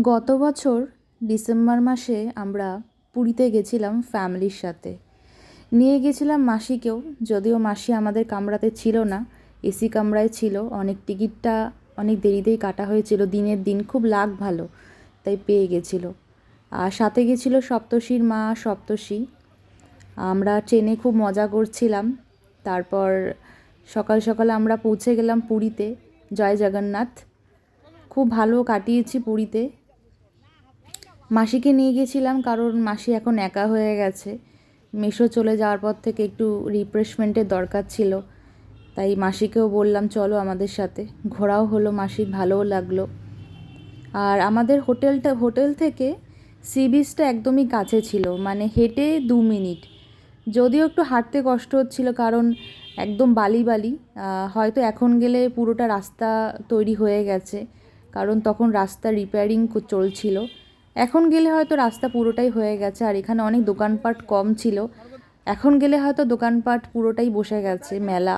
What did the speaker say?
গত বছর ডিসেম্বর মাসে আমরা পুরীতে গেছিলাম ফ্যামিলির সাথে। নিয়ে গেছিলাম মাসিকেও, যদিও মাসি আমাদের কামরাতে ছিল না, এসি কামরায় ছিল। টিকিটটা অনেক দেরিতেই কাটা হয়েছিল, দিনের দিন খুব লাক ভালো, তাই পেয়ে গেছিলো। আর সাথে গেছিলো সপ্তর্ষির মা সপ্তর্ষি। আমরা ট্রেনে খুব মজা করছিলাম। তারপর সকাল সকাল আমরা পৌঁছে গেলাম পুরীতে। জয় জগন্নাথ। খুব ভালো কাটিয়েছি পুরীতে। মাসিকে নিয়ে গেছিলাম কারণ মাসি এখন একা হয়ে গেছে। মেসো চলে যাওয়ার পর থেকে একটু রিফ্রেশমেন্টের দরকার ছিল, তাই মাসিকেও বললাম চলো আমাদের সাথে। ঘোরাও হলো মাসির, ভালোও লাগলো। আর আমাদের হোটেল থেকে সি বিচটা একদমই কাছে ছিল, মানে হেঁটে 2 মিনিট। যদিও একটু হাঁটতে কষ্ট হচ্ছিল কারণ একদম বালি বালি। হয়তো এখন গেলে পুরোটা রাস্তা তৈরি হয়ে গেছে, কারণ তখন রাস্তা রিপেয়ারিং চলছিল। এখন গেলে হয়তো রাস্তা পুরোটাই হয়ে গেছে, আর এখানে অনেক দোকানপাট কম ছিল। এখন গেলে হয়তো দোকানপাট পুরোটাই বসে গেছে, মেলা।